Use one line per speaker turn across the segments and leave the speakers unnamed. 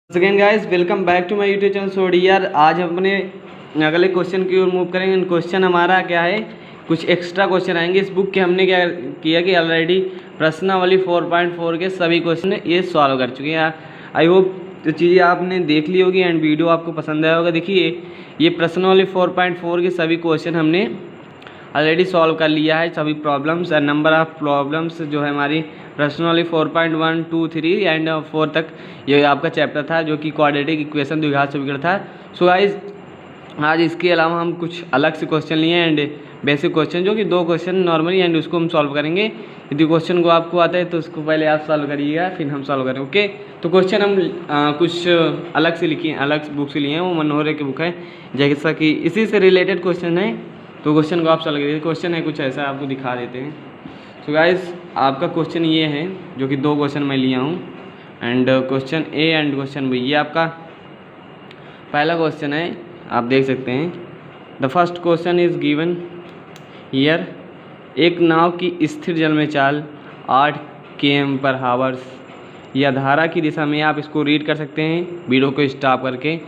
Again guys, welcome back to my YouTube channel सोडियर। आज हम अपने अगले क्वेश्चन की ओर मूव करेंगे। क्वेश्चन हमारा क्या है, कुछ एक्स्ट्रा क्वेश्चन आएंगे। इस बुक के हमने क्या किया कि ऑलरेडी प्रश्नावली 4.4 के सभी क्वेश्चन ये सॉल्व कर चुके हैं। आई होप तो चीज़ें आपने देख ली होगी एंड वीडियो आपको पसंद आया होगा। देखिए, ये प्रश्नावली 4.4 के सभी क्वेश्चन हमने ऑलरेडी सॉल्व कर लिया है, सभी प्रॉब्लम्स और नंबर ऑफ प्रॉब्लम्स जो है हमारी प्रश्नावली 4.1, 2, 3 एंड 4 तक ये आपका चैप्टर था, जो कि क्वाड्रेटिक इक्वेशन द्विघात समीकरण था। सो गाइस, आज इसके अलावा हम कुछ अलग से क्वेश्चन लिए एंड बेसिक क्वेश्चन, जो कि 2 क्वेश्चन नॉर्मली एंड उसको हम सॉल्व करेंगे। यदि क्वेश्चन को आपको आता है तो उसको पहले आप सॉल्व करिएगा, फिर हम सॉल्व करेंगे। ओके, तो क्वेश्चन हम कुछ अलग से लिखे, अलग बुक से लिए हैं, वो मनोहर की बुक है, जैसा कि इसी से रिलेटेड क्वेश्चन है। तो क्वेश्चन को आप सॉल्व करिए। क्वेश्चन है कुछ ऐसा, आपको दिखा देते हैं। सो गाइस, आपका क्वेश्चन ये है, जो कि 2 क्वेश्चन मैं लिया हूँ and question a and question b. ये आपका पहला क्वेश्चन है, आप देख सकते हैं। The first question is given here. एक नाव की स्थिर जल में चाल 8 km/h या धारा की दिशा में, आप इसको रीड कर सकते हैं वीडियो को स्टॉप करके।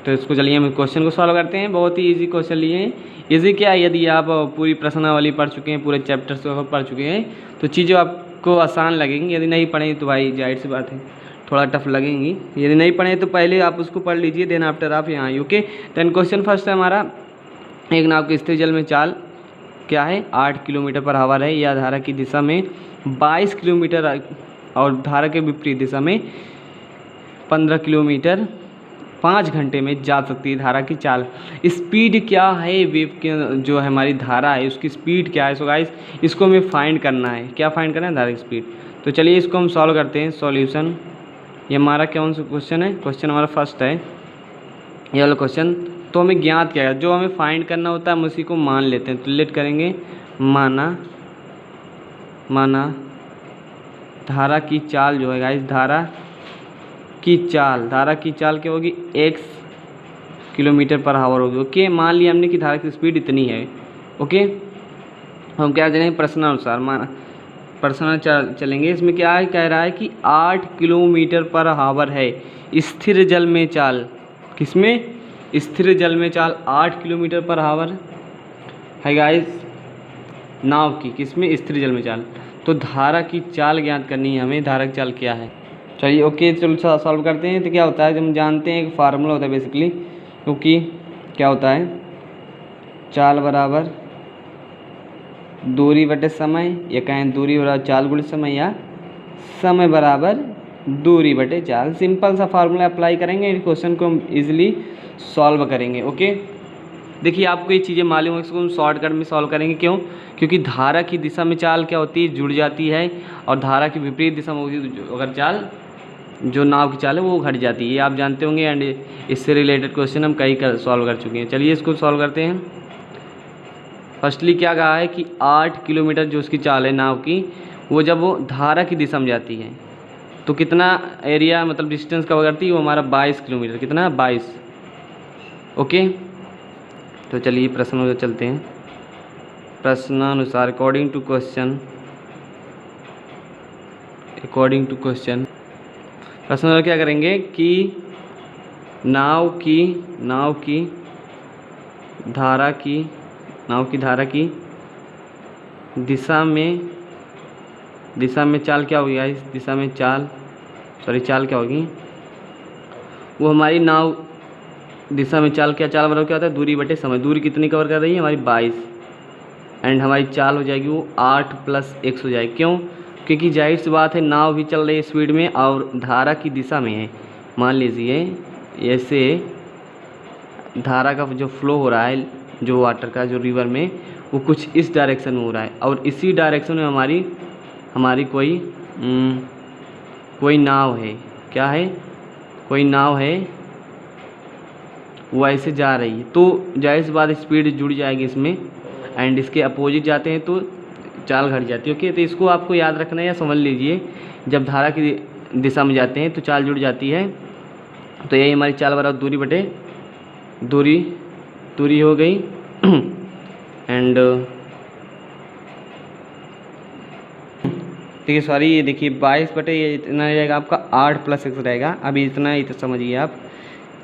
तो इसको चलिए हम क्वेश्चन को सॉल्व करते हैं। बहुत ही इजी क्वेश्चन लिए हैं। इजी क्या, यदि आप पूरी प्रश्नावली पढ़ चुके हैं, पूरे चैप्टर्स को पढ़ चुके हैं, तो चीज़ें आपको आसान लगेंगी। यदि नहीं पढ़े तो भाई जाहिर सी बात है थोड़ा टफ लगेंगी। यदि नहीं पढ़े तो पहले आप उसको पढ़ लीजिए, देन आफ्टर आप यहाँ आई। ओके, देन क्वेश्चन फर्स्ट है हमारा, एक नाव की स्थिर जल में चाल क्या है, 8 km/h है, या धारा की दिशा में 22 किलोमीटर और धारा के विपरीत दिशा में 15 किलोमीटर 5 घंटे में जा सकती है धारा की चाल। स्पीड क्या है, वेव के जो है हमारी धारा है उसकी स्पीड क्या है। सो गाइस, इसको हमें फाइंड करना है। क्या फाइंड करना है, धारा की स्पीड। तो चलिए इसको हम सॉल्व करते हैं। सॉल्यूशन, ये हमारा कौन सा क्वेश्चन है, क्वेश्चन हमारा फर्स्ट है ये वाला क्वेश्चन। तो हमें ज्ञात क्या है, जो हमें फाइंड करना होता है हम उसी को मान लेते हैं। तो लेट करेंगे, माना धारा की चाल जो है गाइस, धारा की चाल क्या होगी, x km/h होगी। ओके, मान लिया हमने कि धारा की स्पीड इतनी है। ओके, हम क्या जानेंगे, प्रश्नानुसार चलेंगे। इसमें क्या है, कह रहा है कि 8 km/h है स्थिर जल में चाल। किसमें, स्थिर जल में चाल 8 km/h है गाइस, नाव की। किसमें, स्थिर जल में चाल। तो धारा की चाल ज्ञात करनी है हमें, धारा की चाल क्या है। चलिए ओके, चलो सॉल्व करते हैं। तो क्या होता है, जब हम जानते हैं एक फार्मूला होता है बेसिकली, क्योंकि क्या होता है, चाल बराबर दूरी बटे समय, या कहें दूरी बराबर चाल गुणित समय, या समय बराबर दूरी बटे चाल। सिंपल सा फार्मूला अप्लाई करेंगे, इस क्वेश्चन को हम इजीली सॉल्व करेंगे। ओके, देखिए आपको ये चीज़ें मालूम है, इसको हम शॉर्टकट में सॉल्व करेंगे। क्यों, क्योंकि धारा की दिशा में चाल क्या होती है, जुड़ जाती है, और धारा की विपरीत दिशा में होती है अगर चाल, जो नाव की चाल है वो घट जाती है। ये आप जानते होंगे एंड इससे रिलेटेड क्वेश्चन हम कई सॉल्व कर चुके हैं। चलिए इसको सॉल्व करते हैं। फर्स्टली क्या कहा है कि 8 किलोमीटर जो उसकी चाल है नाव की, वो जब वो धारा की दिशा में जाती है तो कितना एरिया, मतलब डिस्टेंस कवर करती है, वो हमारा 22 किलोमीटर। कितना, 22। ओके, तो चलिए प्रश्न चलते हैं। प्रश्नानुसार अकॉर्डिंग टू क्वेश्चन प्रश्न क्या करेंगे कि नाव की धारा की दिशा में चाल क्या होगी, इस दिशा में चाल क्या होगी, वो हमारी नाव दिशा में चाल बराबर क्या होता है, दूरी बटे समय। दूरी कितनी कवर कर रही है हमारी, 22, एंड हमारी चाल हो जाएगी वो 8 + x हो जाएगी। क्यों, क्योंकि जाहिर सी बात है नाव भी चल रही है स्पीड में और धारा की दिशा में है। मान लीजिए ऐसे धारा का जो फ्लो हो रहा है, जो वाटर का, जो रिवर में, वो कुछ इस डायरेक्शन में हो रहा है, और इसी डायरेक्शन में हमारी कोई नाव है। क्या है, कोई नाव है, वो ऐसे जा रही है। तो जाहिर सी बात स्पीड जुड़ जाएगी इसमें, एंड इसके अपोजिट जाते हैं तो चाल घट जाती है। ओके, तो इसको आपको याद रखना है या समझ लीजिए, जब धारा की दिशा में जाते हैं तो चाल जुड़ जाती है। तो यही हमारी चाल बराबर दूरी बटे दूरी हो गई। एंड देखिए सॉरी, ये देखिए 22 बटे ये इतना रहेगा आपका 8 + x रहेगा। अभी इतना ही तो समझिए आप,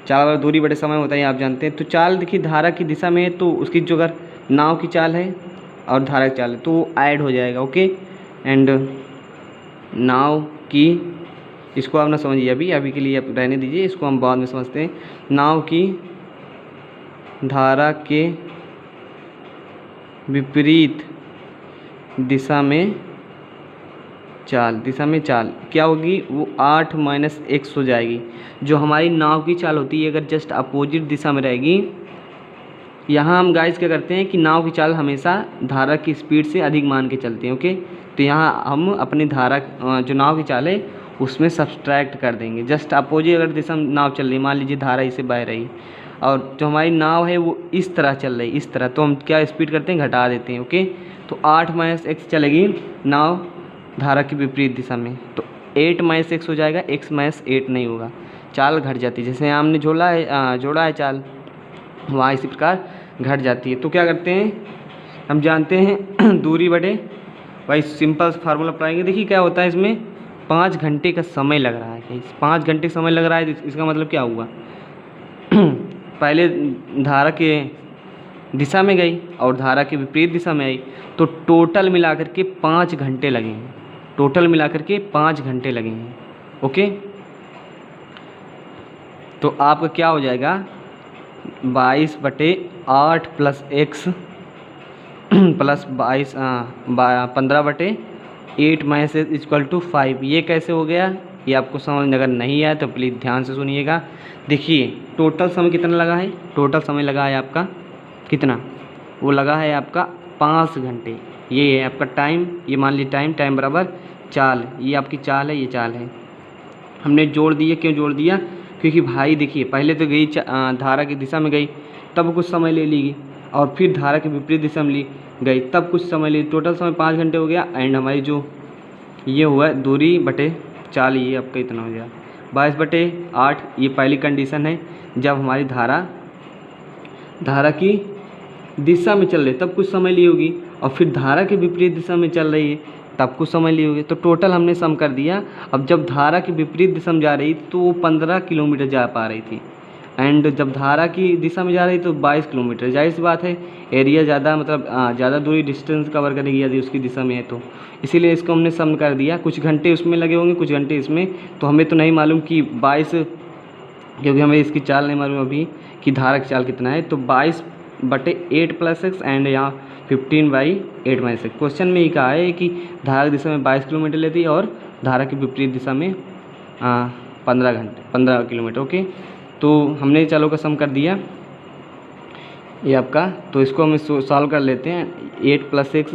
चाल वाला दूरी बटे समय होता है आप जानते हैं। तो चाल देखिए धारा की दिशा में है तो उसकी जो अगर नाव की चाल है और धारा की चाल है तो वो ऐड हो जाएगा। ओके, एंड नाव की, इसको आप ना समझिए अभी के लिए आप रहने दीजिए, इसको हम बाद में समझते हैं। नाव की धारा के विपरीत दिशा में चाल क्या होगी, वो 8 - x हो जाएगी। जो हमारी नाव की चाल होती है अगर जस्ट अपोजिट दिशा में रहेगी, यहाँ हम गाइस क्या करते हैं कि नाव की चाल हमेशा धारा की स्पीड से अधिक मान के चलते हैं। ओके, तो यहाँ हम अपनी धारा जो नाव की चाल है उसमें सब्सट्रैक्ट कर देंगे। जस्ट अपोजिट अगर दिशा में नाव चल रही, मान लीजिए धारा इसे बह रही और जो हमारी नाव है वो इस तरह चल रही, इस तरह, तो हम क्या स्पीड करते हैं, घटा देते हैं। ओके, तो 8 - x चलेगी नाव धारा की विपरीत दिशा में, तो 8 - x हो जाएगा, x - 8 नहीं होगा, चाल घट जाती है। जैसे हमने जोड़ा है चाल, वहाँ इसी प्रकार घट जाती है। तो क्या करते हैं, हम जानते हैं दूरी बटे, भाई सिंपल फार्मूला अपनाएंगे। देखिए क्या होता है इसमें, 5 घंटे का समय लग रहा है। 5 घंटे समय लग रहा है, इसका मतलब क्या हुआ पहले धारा के दिशा में गई और धारा के विपरीत दिशा में आई, तो टोटल मिलाकर के 5 घंटे लगेंगे। ओके, तो आपका क्या हो जाएगा, 22 बटे 8 + x प्लस 15 बटे 8 - x = 5। ये कैसे हो गया, ये आपको समझ अगर नहीं आया तो प्लीज़ ध्यान से सुनिएगा। देखिए टोटल समय कितना लगा है, टोटल समय लगा है आपका कितना, वो लगा है आपका 5 घंटे। ये है आपका टाइम, ये मान लीजिए टाइम बराबर चाल, ये आपकी चाल है, ये चाल है। हमने जोड़ दिया, क्यों जोड़ दिया, क्योंकि भाई देखिए पहले तो गई धारा की दिशा में गई तब कुछ समय ले ली, और फिर धारा के विपरीत दिशा में गई तब कुछ समय ले, टोटल समय 5 घंटे हो गया। एंड हमारी जो ये हुआ दूरी बटे चाल, ये आपका इतना हो गया 22 बटे 8। ये पहली कंडीशन है, जब हमारी धारा की दिशा में चल रही तब कुछ समय ली होगी, और फिर धारा के विपरीत दिशा में चल रही है तब कुछ समय ली होगी। तो टोटल हमने सम कर दिया। अब जब धारा की विपरीत दिशा में जा रही तो वो 15 किलोमीटर जा पा रही थी, एंड जब धारा की दिशा में जा रही तो 22 किलोमीटर। जाहिर सी बात है, एरिया ज़्यादा, मतलब ज़्यादा दूरी डिस्टेंस कवर करेगी यदि उसकी दिशा में है तो, इसीलिए इसको हमने सम कर दिया। कुछ घंटे उसमें लगे होंगे, कुछ घंटे इसमें, तो हमें तो नहीं मालूम कि 22, क्योंकि हमें इसकी चाल नहीं मालूम अभी कि धारा की चाल कितना है। तो 22 बटे 8 + x एंड यहाँ 15/8 - x। क्वेश्चन में ही कहा है कि धारा की दिशा में 22 किलोमीटर लेती है और धारा की विपरीत दिशा में 15 किलोमीटर। ओके, तो हमने चालों का सम कर दिया ये आपका। तो इसको हम सॉल्व कर लेते हैं। 8 + x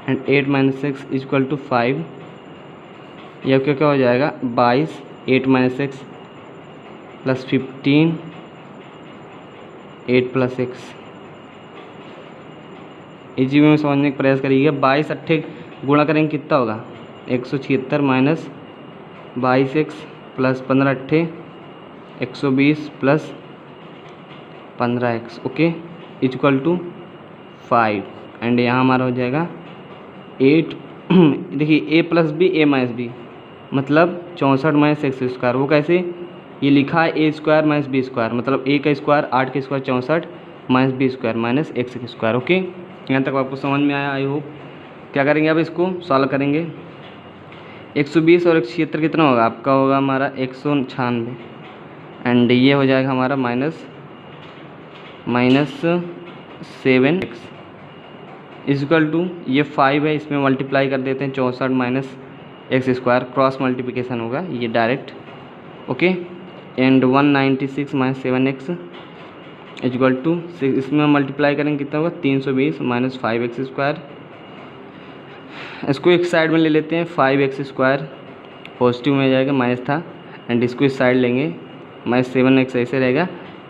एंड 8 - x = 5। यह क्या हो जाएगा, 22 8 - x + 15 8 + x। इसी में समझने का प्रयास करिएगा। 22 8 गुणा करेंगे कितना होगा, 176 minus 22x plus 15 8 120 plus 15x। Okay, equal to 5। And यहाँ हमारा हो जाएगा 8 देखिए a + b a - b मतलब 64 - x²। वो कैसे, ये लिखा है a² - b², मतलब a का स्क्वायर 8 का स्क्वायर 64 - b² - x²। ओके, यहाँ तक आपको समझ में आया आई होप। क्या करेंगे अब, इसको सॉल्व करेंगे। 120 और 176 कितना होगा आपका, होगा हमारा 196। एंड ये हो जाएगा हमारा -7x इक्वल टू ये 5 है, इसमें मल्टीप्लाई कर देते हैं 64 - x², क्रॉस मल्टीप्लिकेशन होगा ये direct. Okay, and 196 - 7x equal to 6, इसमें मल्टीप्लाई करेंगे कितना होगा 320 - 5x²। इसको एक साइड में ले लेते हैं, 5x² पॉजिटिव में जाएगा, माइनस था, एंड इसको इस साइड लेंगे -7x ऐसे रहेगा।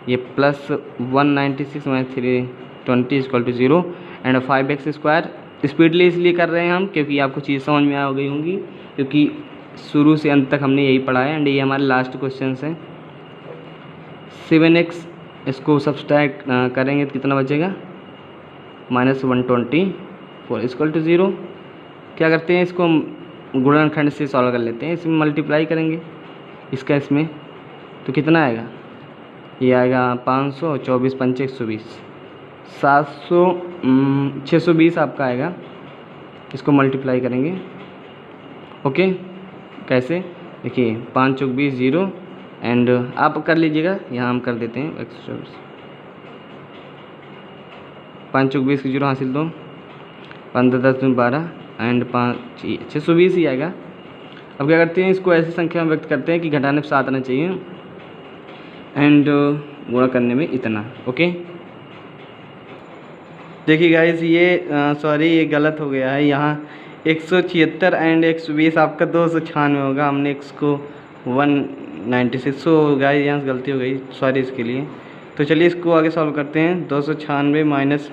ये प्लस 196 - 320 = 0 एंड 5x²। स्पीडली इसलिए कर रहे हैं हम क्योंकि आपको चीज़ समझ में आ गई होंगी, क्योंकि शुरू से अंत तक हमने यही पढ़ा है। एंड ये हमारे लास्ट क्वेश्चन है। 7x इसको सब्सट्रैक्ट करेंगे तो कितना बचेगा, -124 = 0 क्या करते हैं, इसको गुणनखंड से सॉल्व कर लेते हैं। इसमें मल्टीप्लाई करेंगे इसका इसमें, तो कितना आएगा, ये आएगा 500, 24 पंचे 120, 700 620 आपका आएगा। इसको मल्टीप्लाई करेंगे। ओके, कैसे, देखिए 5 चौक 20 0 एंड आप कर लीजिएगा, यहाँ हम कर देते हैं 5 चौक 20 0 हासिल 2, 15 10 12 एंड 5 620 ही आएगा। अब क्या करते हैं, इसको ऐसी संख्या में व्यक्त करते हैं कि घटाने में 7 आना चाहिए एंड गुणा करने में इतना। ओके, देखिए गाइस ये सॉरी ये गलत हो गया है, यहाँ 176 एंड 120 आपका 296 होगा, हमने x को 196 हो गाइस, यहाँ से गलती हो गई, सॉरी इसके लिए। तो चलिए इसको आगे सॉल्व करते हैं। 296 minus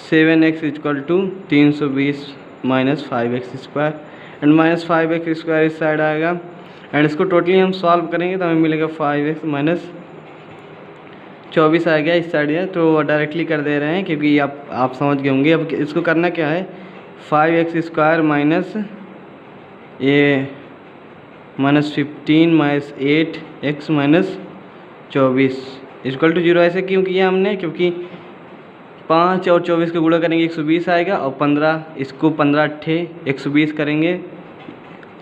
7x equal to 320 minus 5x square and minus 5x square इस साइड आएगा एंड इसको टोटली हम सॉल्व करेंगे तो हमें मिलेगा 5x माइनस 24 आ गया इस साइड है, तो डायरेक्टली कर दे रहे हैं क्योंकि आप समझ गए होंगे। अब इसको करना क्या है, 5x स्क्वायर माइनस ये minus 15 minus 8x minus 24 equal to 0। ऐसे क्यों किया हमने, क्योंकि 5 और 24 को गुणा करेंगे 120 आएगा और 15 इसको 15 8 120 करेंगे।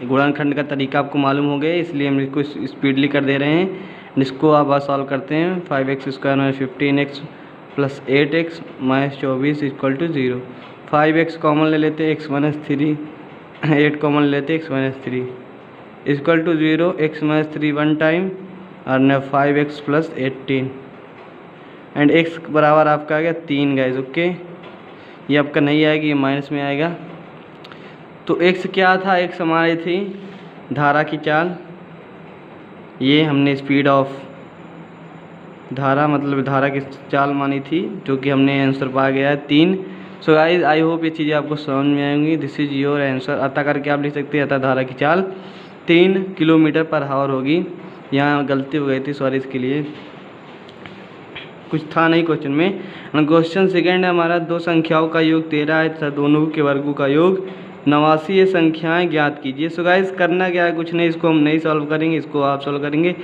गुणनखंड का तरीका आपको मालूम हो गया, इसलिए हम इसको स्पीडली कर दे रहे हैं। इसको आप सॉल्व करते हैं, 5x square minus 15x plus 8x minus 24 equal to 0। 5x common ले लेते हैं, x माइनस 3, 8 कॉमन ले लेते हैं, x minus 3 equal to 0। x minus 3 one time और 5x प्लस 18 एंड x बराबर आपका आ गया 3 गाइस। ओके, ये आपका नहीं आएगा, ये माइनस में आएगा। तो x क्या था, x हमारी थी धारा की चाल, ये हमने स्पीड ऑफ धारा मतलब धारा की चाल मानी थी, जो कि हमने आंसर पा गया है 3। सो गाइस आई होप ये चीज़ें आपको समझ में आएंगी। This is your answer. अतः करके आप लिख सकते हैं, अतः धारा की चाल 3 किलोमीटर पर आवर होगी। यहाँ गलती हो गई थी, सॉरी इसके लिए, कुछ था नहीं क्वेश्चन में। क्वेश्चन सेकेंड है हमारा, दो संख्याओं का योग 13 है तथा दोनों के वर्गों का योग 89 ये संख्याएं ज्ञात कीजिए। सो गाइस करना क्या है, कुछ नहीं, इसको हम नहीं सॉल्व करेंगे, इसको आप सॉल्व करेंगे।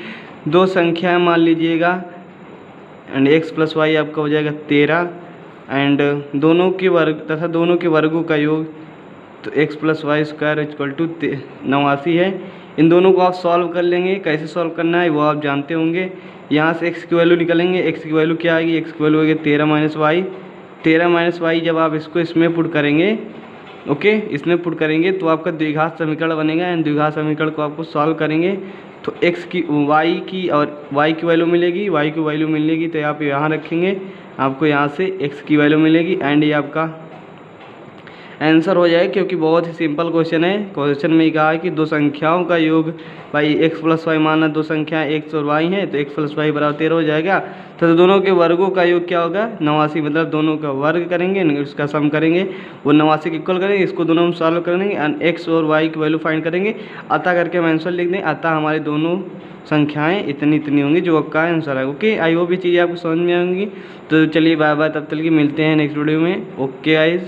दो संख्याएं मान लीजिएगा एंड x प्लस वाई आपका हो जाएगा 13 एंड दोनों के वर्ग तथा दोनों के वर्गों का योग, तो x plus y square equal to 89 है। इन दोनों को आप सॉल्व कर लेंगे, कैसे सॉल्व करना है वो आप जानते होंगे। यहाँ से x की वैल्यू निकालेंगे, x की वैल्यू क्या आएगी, x की वैल्यू होगी 13 माइनस वाई। 13 माइनस वाई जब आप इसको इसमें पुट करेंगे, ओके इसमें पुट करेंगे तो आपका द्विघात समीकरण बनेगा एंड द्विघात समीकरण को आपको सॉल्व करेंगे तो x की y की और y की वैल्यू मिलेगी, y की वैल्यू मिलेगी तो आप यहाँ रखेंगे, आपको यहाँ से x की वैल्यू मिलेगी एंड ये आपका आंसर हो जाएगा। क्योंकि बहुत ही सिंपल क्वेश्चन है। क्वेश्चन में कहा है कि दो संख्याओं का योग, भाई x प्लस वाई माना दो संख्याएं x और y हैं, तो x प्लस वाई बराबर 13 हो जाएगा। तो दोनों के वर्गों का योग क्या होगा, 89, मतलब दोनों का वर्ग करेंगे, उसका सम करेंगे, वो 89 के इक्वल करेंगे। इसको दोनों हम सॉल्व करेंगे एंड x और y की वैल्यू फाइंड करेंगे। अतः करके हम आंसर लिख दें, अतः हमारी दोनों संख्याएं इतनी इतनी होंगी, जो आपका आंसर है। ओके, आई होप ये चीज़ें आपको समझ में आएंगी। तो चलिए बाय बाय, तब तक के मिलते हैं नेक्स्ट वीडियो में। Okay guys.